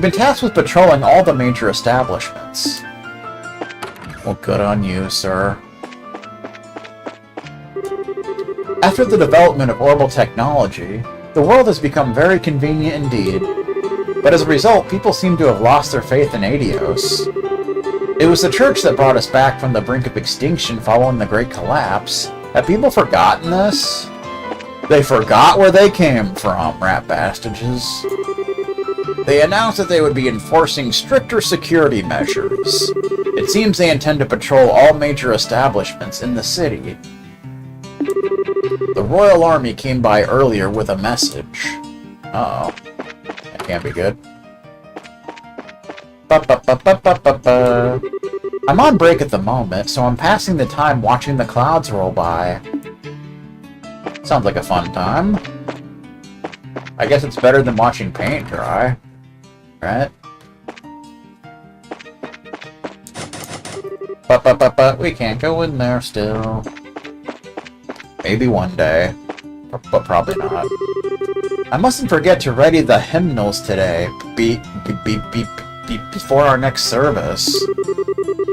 You've been tasked with patrolling all the major establishments. Well, good on you, sir. After the development of orbital technology, the world has become very convenient indeed. But as a result, people seem to have lost their faith in Adios. It was the church that brought us back from the brink of extinction following the Great Collapse. Have people forgotten this? They forgot where they came from, rat bastages. They announced that they would be enforcing stricter security measures. It seems they intend to patrol all major establishments in the city. The Royal Army came by earlier with a message. Uh-oh. That can't be good. I'm on break at the moment, so I'm passing the time watching the clouds roll by. Sounds like a fun time. I guess it's better than watching paint dry. Right? But we can't go in there still. Maybe one day. But probably not. I mustn't forget to ready the hymnals today. Before our next service.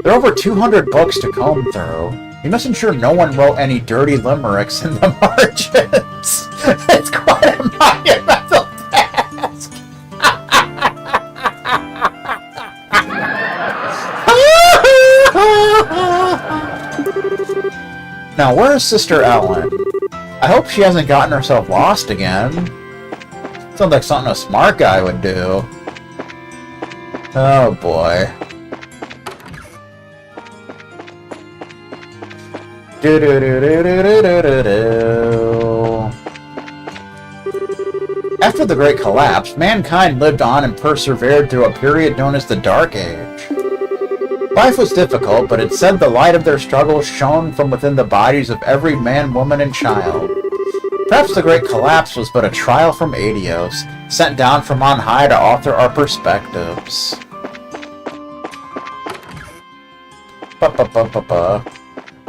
There are over 200 books to comb through. You must ensure no one wrote any dirty limericks in the margins. It's quite a monumental task. Now, where's Sister Ellen? I hope she hasn't gotten herself lost again. Sounds like something a smart guy would do. Oh boy. After the Great Collapse, mankind lived on and persevered through a period known as the Dark Age. Life was difficult, but it said the light of their struggles shone from within the bodies of every man, woman, and child. Perhaps the Great Collapse was but a trial from Adios, sent down from on high to alter our perspectives.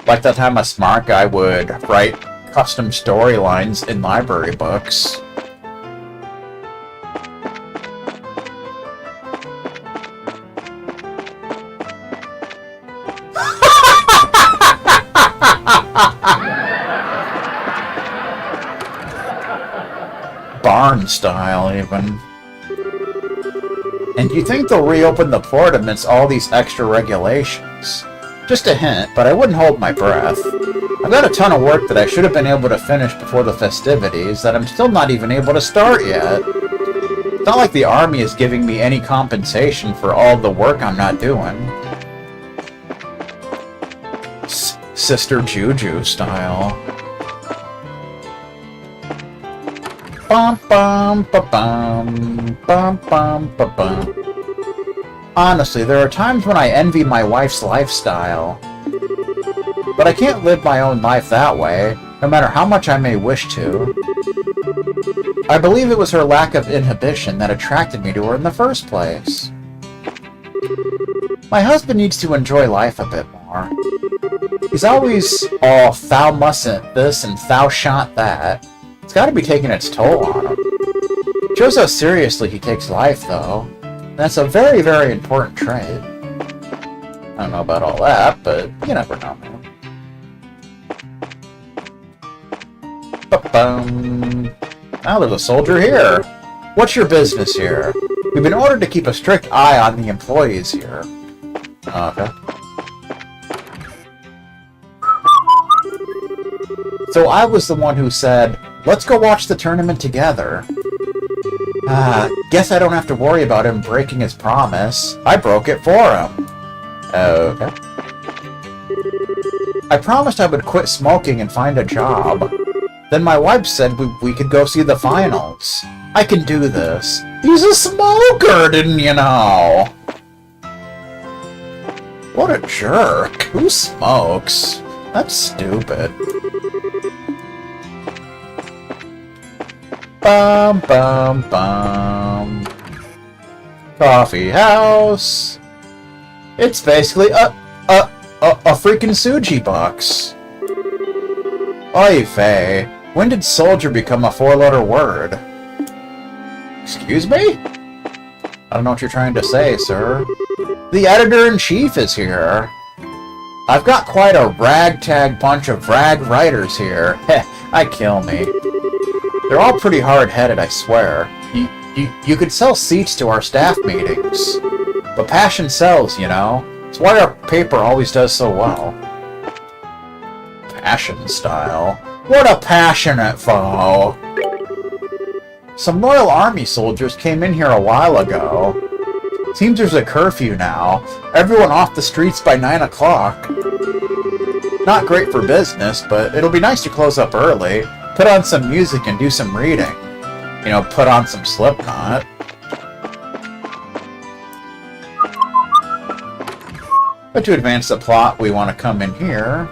Like that time a smart guy would write custom storylines in library books. Barn style, even. And you think they'll reopen the port amidst all these extra regulations? Just a hint, but I wouldn't hold my breath. I've got a ton of work that I should have been able to finish before the festivities that I'm still not even able to start yet. It's not like the army is giving me any compensation for all the work I'm not doing. Sister Juju style. Bum bum ba bum bum bum ba bum. Honestly, there are times when I envy my wife's lifestyle. But I can't live my own life that way, no matter how much I may wish to. I believe it was her lack of inhibition that attracted me to her in the first place. My husband needs to enjoy life a bit more. He's always, oh, thou mustn't this and thou shan't that. It's gotta be taking its toll on him. Shows how seriously he takes life, though. And that's a very, very important trait. I don't know about all that, but you never know, man. Ba-bum. Now there's a soldier here. What's your business here? We've been ordered to keep a strict eye on the employees here. Okay. So I was the one who said, let's go watch the tournament together. Guess I don't have to worry about him breaking his promise. I broke it for him. Okay. I promised I would quit smoking and find a job. Then my wife said we could go see the finals. I can do this. He's a smoker, didn't you know? What a jerk. Who smokes? That's stupid. Bum bum bum. Coffee house. It's basically a freaking Suji box. Oy vey. When did soldier become a 4-letter word? Excuse me? I don't know what you're trying to say, sir. The editor-in-chief is here. I've got quite a ragtag bunch of rag writers here. Heh, I kill me. They're all pretty hard-headed, I swear. You could sell seats to our staff meetings. But passion sells, you know. It's why our paper always does so well. Passion style. What a passionate foe! Some Royal Army soldiers came in here a while ago. Seems there's a curfew now. Everyone off the streets by 9 o'clock. Not great for business, but it'll be nice to close up early. Put on some music and do some reading. You know, put on some Slipknot. But to advance the plot, we want to come in here.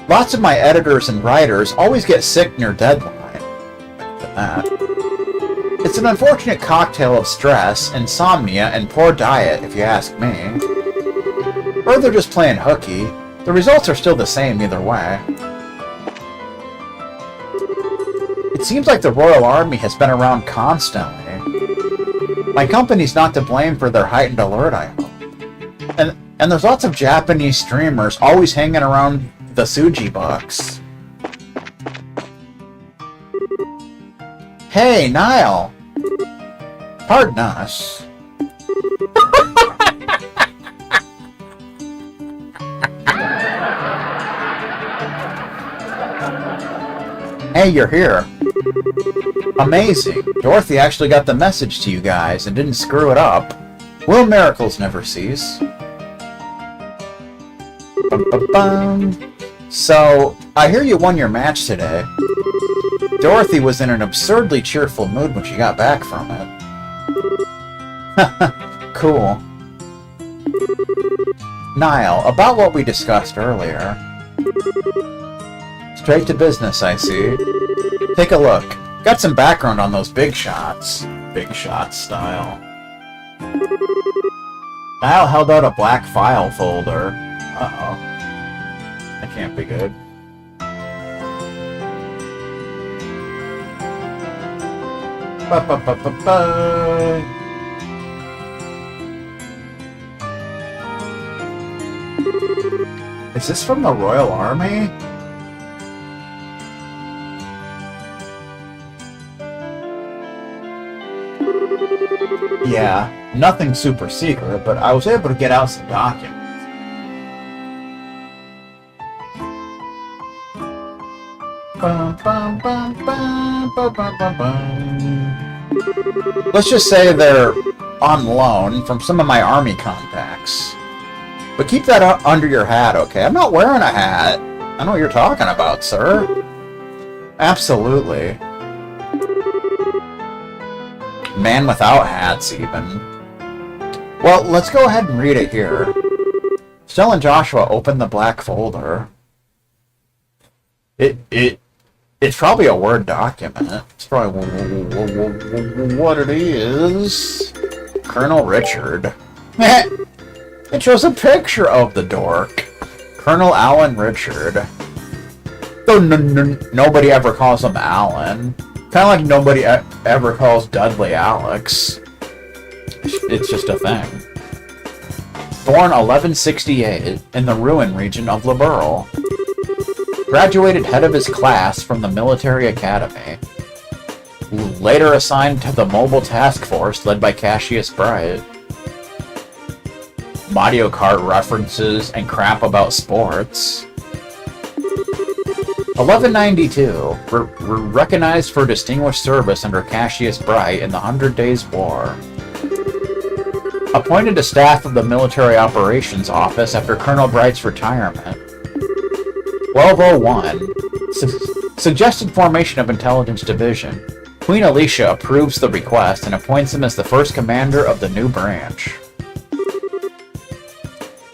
Lots of my editors and writers always get sick near deadline. It's an unfortunate cocktail of stress, insomnia, and poor diet, if you ask me. Or they're just playing hooky. The results are still the same either way. It seems like the Royal Army has been around constantly. My company's not to blame for their heightened alert, I hope. And there's lots of Japanese streamers always hanging around the Suji box. Hey, Niall! Pardon us. Hey, you're here. Amazing. Dorothy actually got the message to you guys and didn't screw it up. Will miracles never cease? Bum. So, I hear you won your match today. Dorothy was in an absurdly cheerful mood when she got back from it. Cool. Niall, about what we discussed earlier. Straight to business, I see. Take a look. Got some background on those big shots. Big shot style. Niall held out a black file folder. Uh-oh. That can't be good. Ba-ba-ba-ba-ba. Is this from the Royal Army? Yeah, nothing super secret, but I was able to get out some documents. Let's just say they're on loan from some of my army contacts. But keep that under your hat, okay? I'm not wearing a hat. I know what you're talking about, sir. Absolutely. Man without hats, even. Well, let's go ahead and read it here. Stell and Joshua open the black folder. It's probably a Word document. It's probably what it is. Colonel Richard. It shows a picture of the dork. Colonel Alan Richard. Though nobody ever calls him Alan. Kind of like nobody ever calls Dudley Alex. It's just a thing. Born 1168 in the Rouen region of Liberal. Graduated head of his class from the military academy. Later assigned to the mobile task force led by Cassius Bright. Mario Kart references and crap about sports. 1192. Recognized for distinguished service under Cassius Bright in the 100 Days War. Appointed to staff of the Military Operations Office after Colonel Bright's retirement. 1201. Suggested formation of Intelligence Division. Queen Alicia approves the request and appoints him as the first commander of the new branch.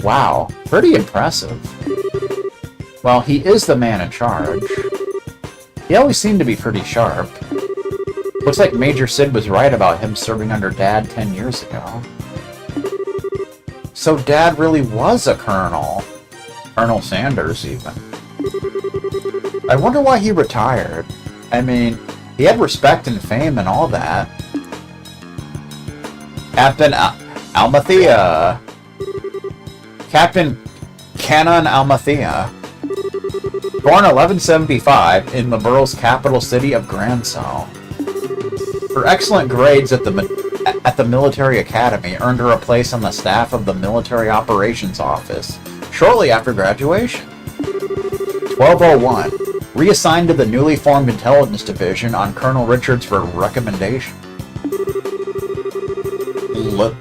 Wow, pretty impressive. Well, he is the man in charge. He always seemed to be pretty sharp. Looks like Major Sid was right about him serving under Dad 10 years ago. So Dad really was a colonel. Colonel Sanders, even. I wonder why he retired. I mean, he had respect and fame and all that. Captain Almathea. Captain Canon Almathea. Born 1175 in Liberal's capital city of Gransel. Her excellent grades at the military academy earned her a place on the staff of the Military Operations Office shortly after graduation. 1201. Reassigned to the newly formed Intelligence Division on Colonel Richards for recommendation.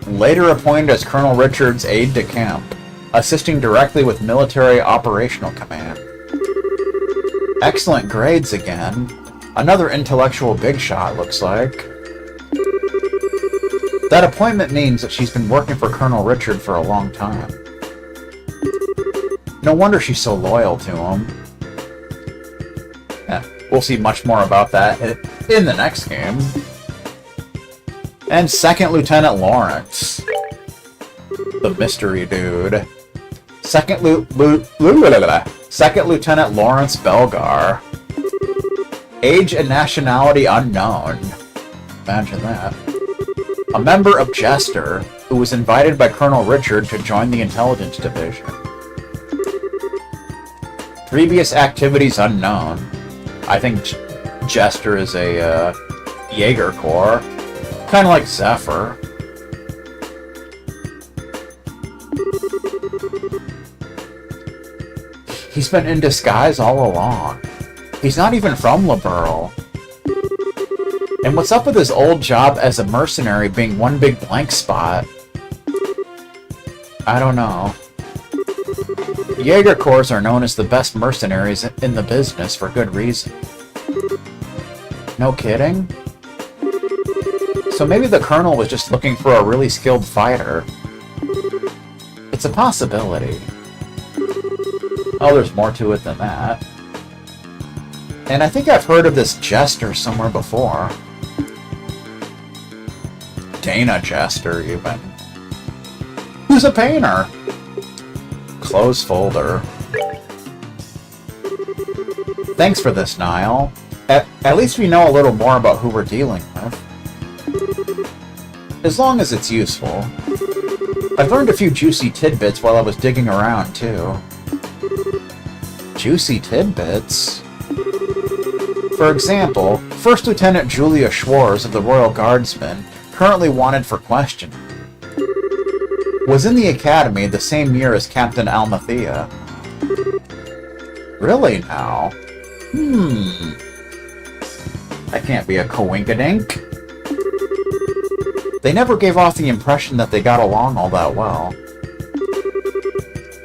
Later appointed as Colonel Richards' aide-de-camp, assisting directly with Military Operational Command. Excellent grades again. Another intellectual big shot, looks like. That appointment means that she's been working for Colonel Richard for a long time. No wonder she's so loyal to him. Yeah, we'll see much more about that in the next game. And Second Lieutenant Lawrence. The mystery dude. Second Lieutenant Lawrence Belgar. Age and nationality unknown. Imagine that. A member of Jester, who was invited by Colonel Richard to join the Intelligence Division. Previous activities unknown. I think Jester is a Jaeger Corps. Kind of like Zephyr. He's been in disguise all along. He's not even from Liberal. And what's up with his old job as a mercenary being one big blank spot? I don't know. Jaeger Corps are known as the best mercenaries in the business for good reason. No kidding? So maybe the Colonel was just looking for a really skilled fighter. It's a possibility. Oh, there's more to it than that. And I think I've heard of this Jester somewhere before. Dana Jester, even. Who's a painter? Close folder. Thanks for this, Niall. At least we know a little more about who we're dealing with. As long as it's useful. I've learned a few juicy tidbits while I was digging around, too. Juicy tidbits? For example, First Lieutenant Julia Schwarz of the Royal Guardsmen, currently wanted for questioning, was in the Academy the same year as Captain Almathea. Really now? That can't be a coinkadink. They never gave off the impression that they got along all that well.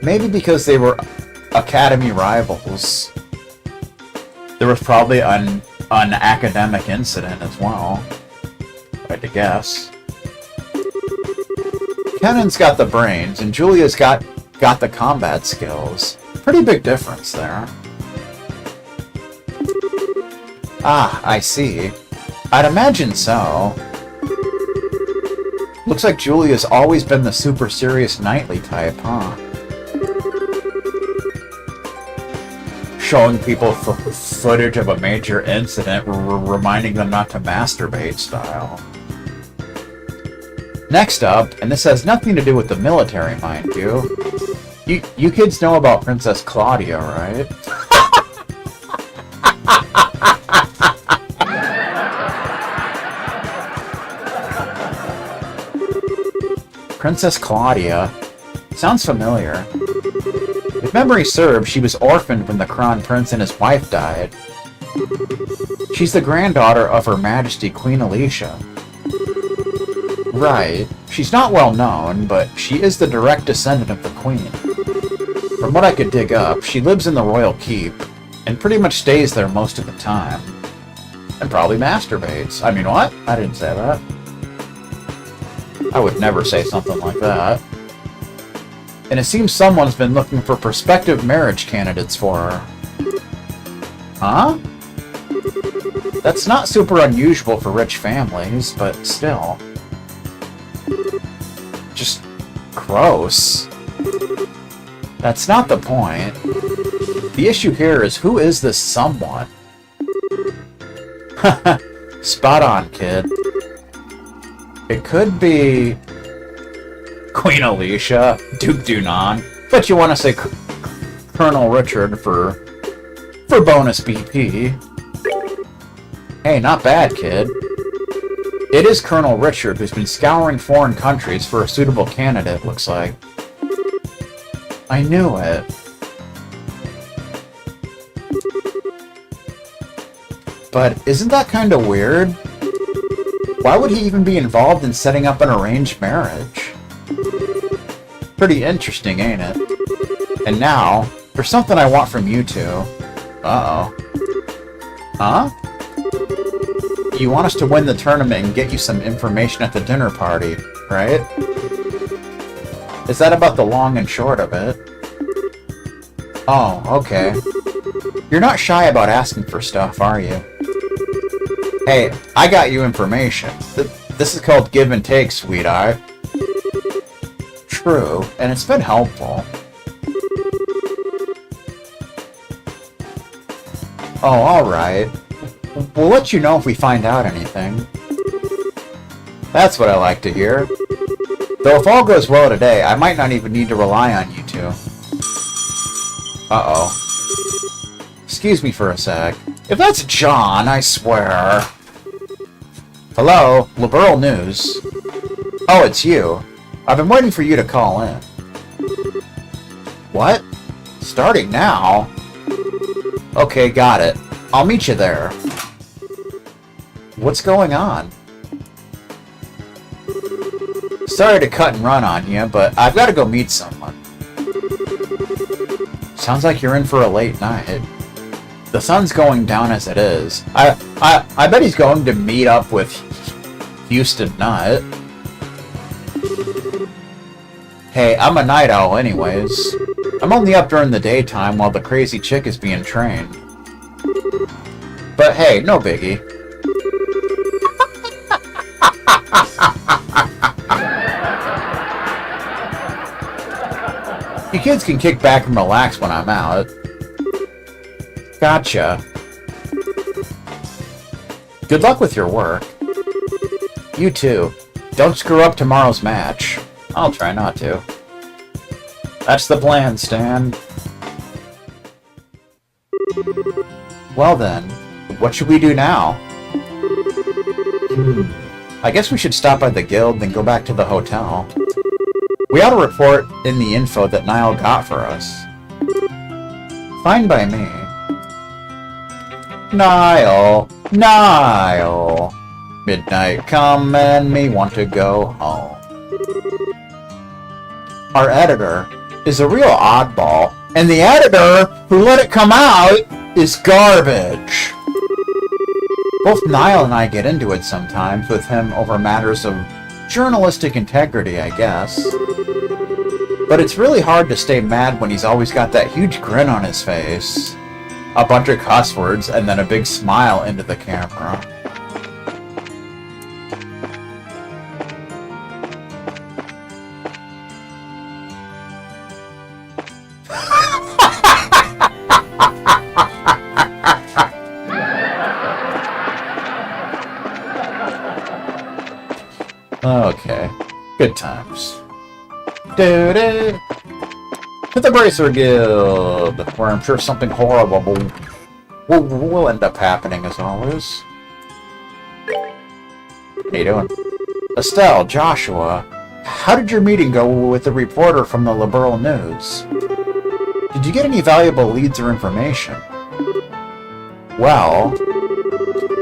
Maybe because they were Academy rivals. There was probably an academic incident as well. I had to guess. Kennan's got the brains, and Julia's got the combat skills. Pretty big difference there. Ah, I see. I'd imagine so. Looks like Julia's always been the super serious knightly type, huh? Showing people footage of a major incident, reminding them not to masturbate style. Next up, and this has nothing to do with the military, mind you. You kids know about Princess Claudia, right? Princess Claudia. Sounds familiar. If memory serves, she was orphaned when the Crown Prince and his wife died. She's the granddaughter of Her Majesty Queen Alicia. Right. She's not well known, but she is the direct descendant of the Queen. From what I could dig up, she lives in the royal keep, and pretty much stays there most of the time. And probably masturbates. I mean, what? I didn't say that. I would never say something like that. And it seems someone's been looking for prospective marriage candidates for her. Huh? That's not super unusual for rich families, but still. Just gross. That's not the point. The issue here is, who is this someone? Spot on, kid. It could be Queen Alicia, Duke Dunan, but you want to say Colonel Richard for bonus BP. Hey, not bad, kid. It is Colonel Richard, who's been scouring foreign countries for a suitable candidate, looks like. I knew it. But isn't that kind of weird? Why would he even be involved in setting up an arranged marriage? Pretty interesting, ain't it? And now, for something I want from you two. Uh-oh. Huh? You want us to win the tournament and get you some information at the dinner party, right? Is that about the long and short of it? Oh, okay. You're not shy about asking for stuff, are you? Hey, I got you information. This is called give and take, sweetheart. True, and it's been helpful. Oh, alright. We'll let you know if we find out anything. That's what I like to hear. Though if all goes well today, I might not even need to rely on you two. Uh-oh. Excuse me for a sec. If that's John, I swear. Hello, Liberal News. Oh, it's you. I've been waiting for you to call in. What? Starting now? Okay, got it. I'll meet you there. What's going on? Sorry to cut and run on you, but I've got to go meet someone. Sounds like you're in for a late night. The sun's going down as it is. I bet he's going to meet up with Houston Nutt. Hey, I'm a night owl anyways. I'm only up during the daytime while the crazy chick is being trained. But hey, no biggie. You kids can kick back and relax when I'm out. Gotcha. Good luck with your work. You too. Don't screw up tomorrow's match. I'll try not to. That's the plan, Stan. Well then, what should we do now? I guess we should stop by the guild, then go back to the hotel. We ought to report in the info that Niall got for us. Fine by me. Niall! Niall! Midnight come and me want to go home. Our editor is a real oddball, and the editor who let it come out is garbage. Both Niall and I get into it sometimes with him over matters of journalistic integrity, I guess. But it's really hard to stay mad when he's always got that huge grin on his face. A bunch of cuss words and then a big smile into the camera. Okay, good times. Doo-doo. To the Bracer Guild, where I'm sure something horrible will end up happening as always. How you doing? Estelle, Joshua, how did your meeting go with the reporter from the Liberal News? Did you get any valuable leads or information? Well,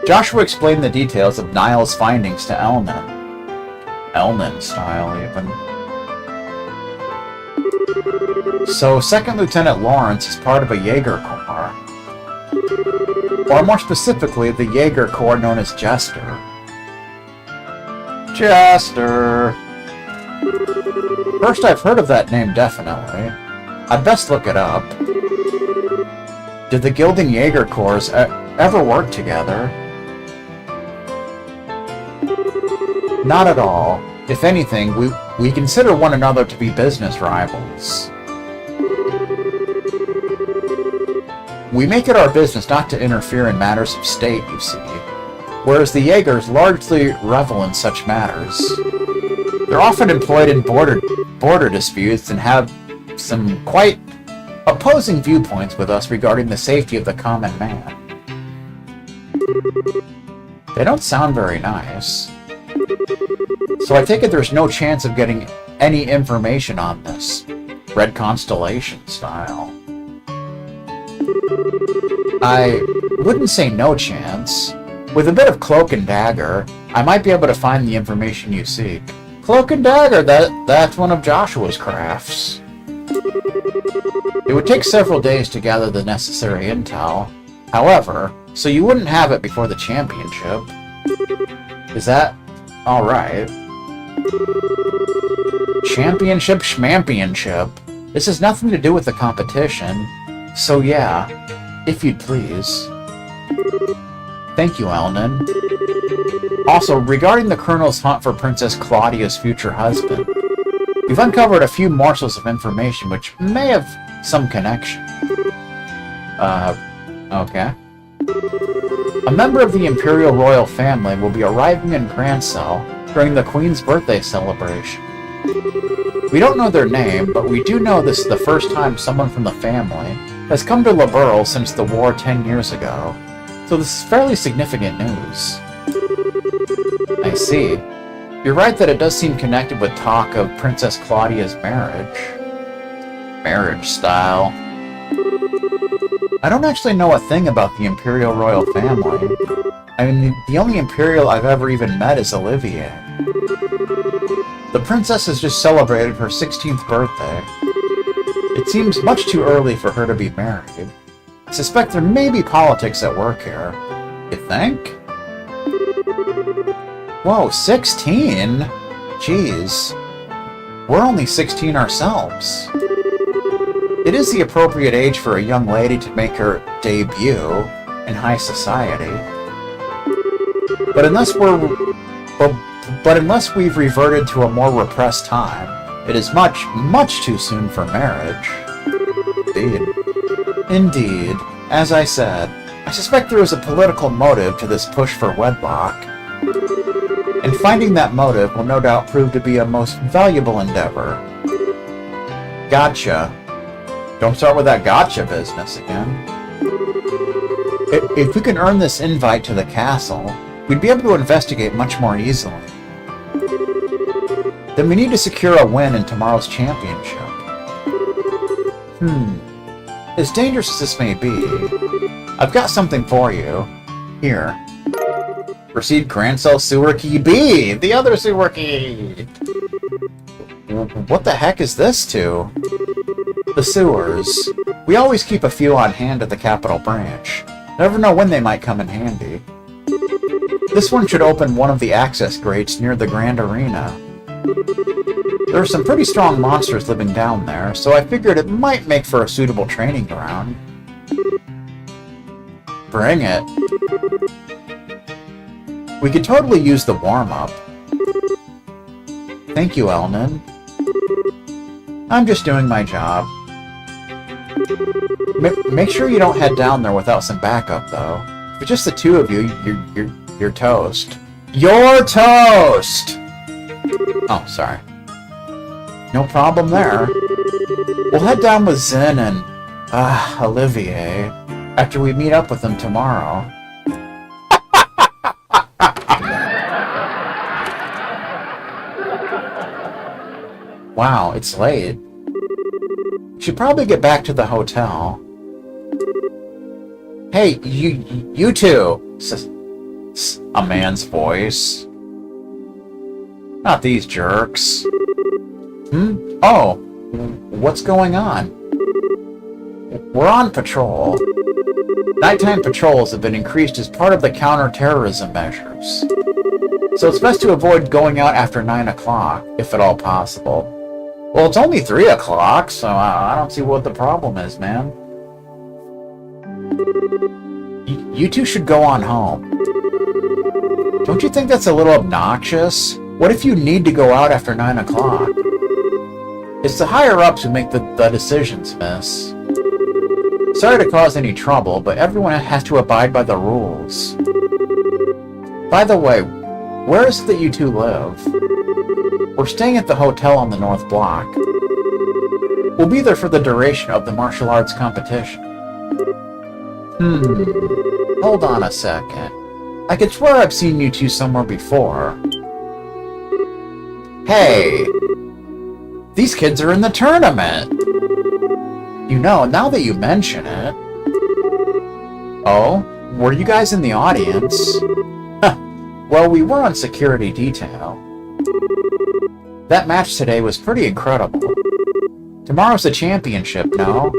Joshua explained the details of Niall's findings to Elnan. Elnan style, even. So, Second Lieutenant Lawrence is part of a Jaeger Corps. Or more specifically, the Jaeger Corps known as Jester. Jester! First I've heard of that name, definitely. I'd best look it up. Did the Guild and Jaeger Corps ever work together? Not at all. If anything, we consider one another to be business rivals. We make it our business not to interfere in matters of state, you see. whereas the Jaegers largely revel in such matters. They're often employed in border disputes and have some quite opposing viewpoints with us regarding the safety of the common man. They don't sound very nice. So I take it there's no chance of getting any information on this. Red Constellation style. I wouldn't say no chance. With a bit of cloak and dagger, I might be able to find the information you seek. Cloak and dagger, that's one of Joshua's crafts. It would take several days to gather the necessary intel. However, so you wouldn't have it before the championship. Is that alright? Championship schmampionship. This has nothing to do with the competition. So yeah, if you'd please. Thank you, Elnan. Also, regarding the Colonel's hunt for Princess Claudia's future husband, we've uncovered a few morsels of information which may have some connection. Okay. A member of the Imperial Royal family will be arriving in Grancel during the Queen's birthday celebration. We don't know their name, but we do know this is the first time someone from the family has come to Liberl since the war 10 years ago, so this is fairly significant news. I see. You're right that it does seem connected with talk of Princess Claudia's marriage. Marriage style. I don't actually know a thing about the Imperial Royal family. I mean, the only Imperial I've ever even met is Olivier. The princess has just celebrated her 16th birthday. It seems much too early for her to be married. I suspect there may be politics at work here. You think? Whoa, 16? Jeez. We're only 16 ourselves. It is the appropriate age for a young lady to make her debut in high society. But unless we've reverted to a more repressed time, it is much, much too soon for marriage. Indeed. As I said, I suspect there is a political motive to this push for wedlock. And finding that motive will no doubt prove to be a most valuable endeavor. Gotcha. Don't start with that gotcha business again. If we can earn this invite to the castle, we'd be able to investigate much more easily. Then we need to secure a win in tomorrow's championship. As dangerous as this may be, I've got something for you. Here. Receive Grancel Sewer Key B! The other sewer key! What the heck is this to? The sewers. We always keep a few on hand at the Capital Branch. Never know when they might come in handy. This one should open one of the access grates near the Grand Arena. There are some pretty strong monsters living down there, so I figured it might make for a suitable training ground. Bring it. We could totally use the warm-up. Thank you, Elnan. I'm just doing my job. Make sure you don't head down there without some backup, though. If it's just the two of you, you're toast. You're toast! Oh, sorry. No problem there. We'll head down with Zen and, Olivier, after we meet up with them tomorrow. Wow, it's late. Should probably get back to the hotel. Hey, you two! A man's voice. Not these jerks. Oh, what's going on? We're on patrol. Nighttime patrols have been increased as part of the counter-terrorism measures. So it's best to avoid going out after 9 o'clock, if at all possible. Well, it's only 3 o'clock, so I don't see what the problem is, man. You two should go on home. Don't you think that's a little obnoxious? What if you need to go out after 9 o'clock? It's the higher-ups who make the decisions, miss. Sorry to cause any trouble, but everyone has to abide by the rules. By the way, where is it that you two live? We're staying at the hotel on the North Block. We'll be there for the duration of the martial arts competition. Hold on a second. I could swear I've seen you two somewhere before. Hey! These kids are in the tournament! You know, now that you mention it... Oh? Were you guys in the audience? Well, we were on security detail. That match today was pretty incredible. Tomorrow's the championship, no?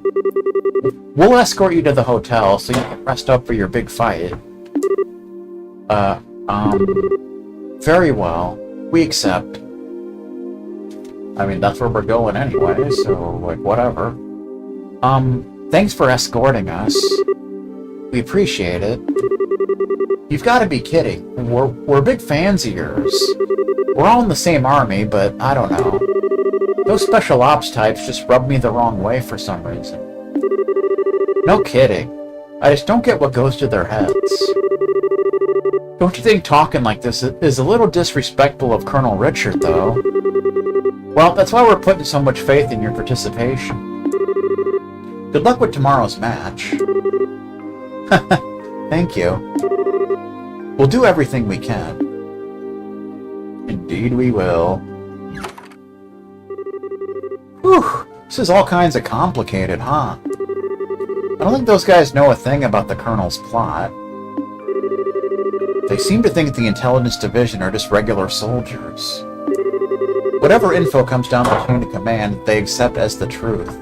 We'll escort you to the hotel so you can rest up for your big fight. Very well. We accept. I mean, that's where we're going anyway, so, like, whatever. Thanks for escorting us. We appreciate it. You've got to be kidding. We're big fans of yours. We're all in the same army, but I don't know. Those special ops types just rub me the wrong way for some reason. No kidding. I just don't get what goes to their heads. Don't you think talking like this is a little disrespectful of Colonel Richard, though? Well, that's why we're putting so much faith in your participation. Good luck with tomorrow's match. Thank you. We'll do everything we can. Indeed we will. Whew, this is all kinds of complicated, huh? I don't think those guys know a thing about the Colonel's plot. They seem to think the Intelligence Division are just regular soldiers. Whatever info comes down the chain of command, they accept as the truth.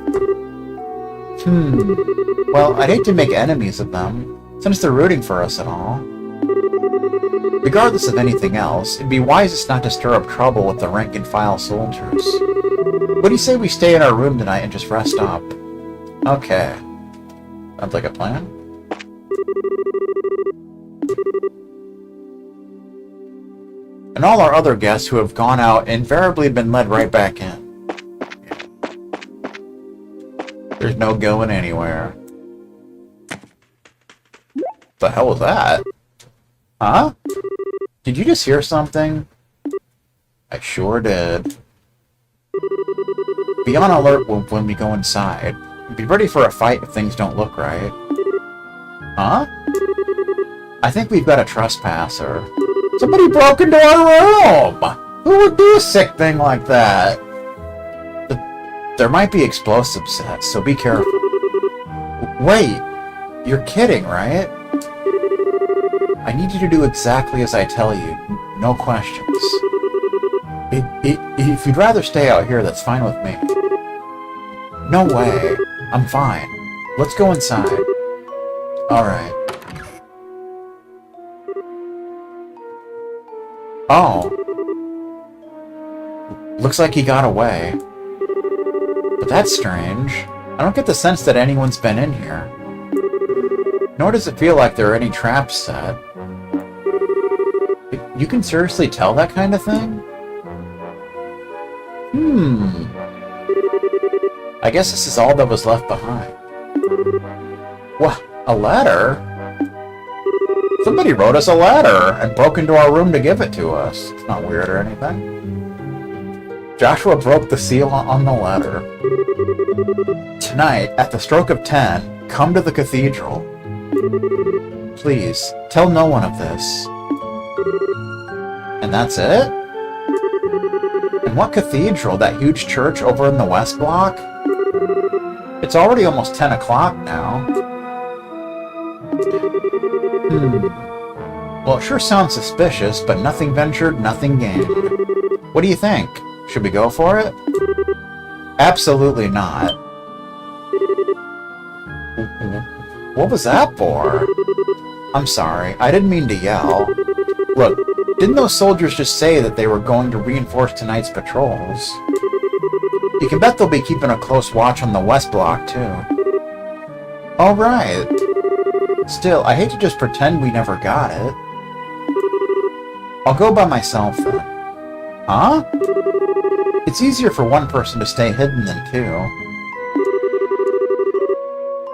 Well, I'd hate to make enemies of them, since they're rooting for us and all. Regardless of anything else, it'd be wisest not to stir up trouble with the rank-and-file soldiers. What do you say we stay in our room tonight and just rest up? Okay. Sounds like a plan. And all our other guests who have gone out invariably been led right back in. There's no going anywhere. The hell was that? Huh? Did you just hear something? I sure did. Be on alert when we go inside. Be ready for a fight if things don't look right. Huh? I think we've got a trespasser. Somebody broke into our room! Who would do a sick thing like that? There might be explosives set, so be careful. Wait! You're kidding, right? I need you to do exactly as I tell you. No questions. If you'd rather stay out here, that's fine with me. No way. I'm fine. Let's go inside. Alright. Oh. Looks like he got away. But that's strange. I don't get the sense that anyone's been in here. Nor does it feel like there are any traps set. You can seriously tell that kind of thing? I guess this is all that was left behind. What? A letter? Somebody wrote us a letter and broke into our room to give it to us. It's not weird or anything. Joshua broke the seal on the letter. Tonight, at the stroke of 10, come to the cathedral. Please, tell no one of this. And that's it? And what cathedral? That huge church over in the West Block? It's already almost 10 o'clock now. Well, it sure sounds suspicious, but nothing ventured, nothing gained. What do you think? Should we go for it? Absolutely not. What was that for? I'm sorry, I didn't mean to yell. Look, didn't those soldiers just say that they were going to reinforce tonight's patrols? You can bet they'll be keeping a close watch on the West Block, too. Alright. Still, I hate to just pretend we never got it. I'll go by myself, then. Huh? It's easier for one person to stay hidden than two.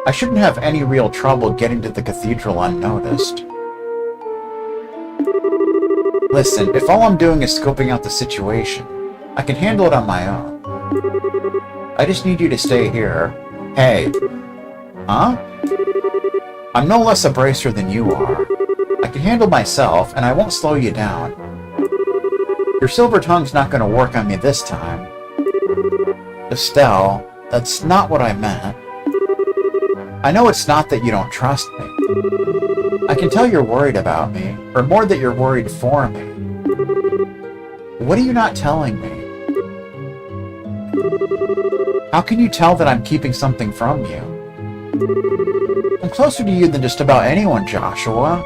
I shouldn't have any real trouble getting to the cathedral unnoticed. Listen, if all I'm doing is scoping out the situation, I can handle it on my own. I just need you to stay here. Hey. Huh? I'm no less a bracer than you are. I can handle myself, and I won't slow you down. Your silver tongue's not going to work on me this time. Estelle, that's not what I meant. I know it's not that you don't trust me. I can tell you're worried about me, or more that you're worried for me. What are you not telling me? How can you tell that I'm keeping something from you? I'm closer to you than just about anyone, Joshua.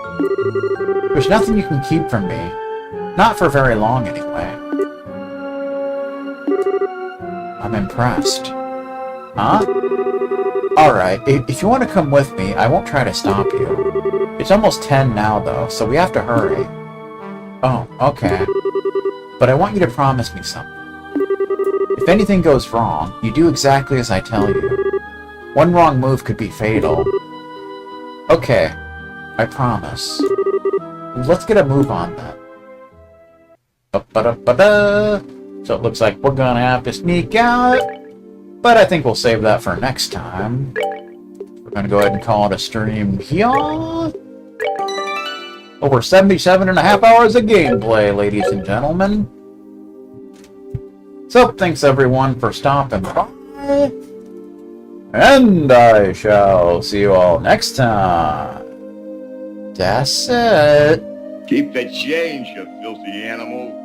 There's nothing you can keep from me. Not for very long, anyway. I'm impressed. Huh? Alright, if you want to come with me, I won't try to stop you. It's almost 10 now, though, so we have to hurry. Oh, okay. But I want you to promise me something. If anything goes wrong, you do exactly as I tell you. One wrong move could be fatal. Okay, I promise. Let's get a move on then. Ba-da-ba-da. So it looks like we're gonna have to sneak out, but I think we'll save that for next time. We're gonna go ahead and call it a stream here. Over 77.5 hours of gameplay, ladies and gentlemen. So, thanks everyone for stopping by. And I shall see you all next time. That's it. Keep the change, you filthy animal.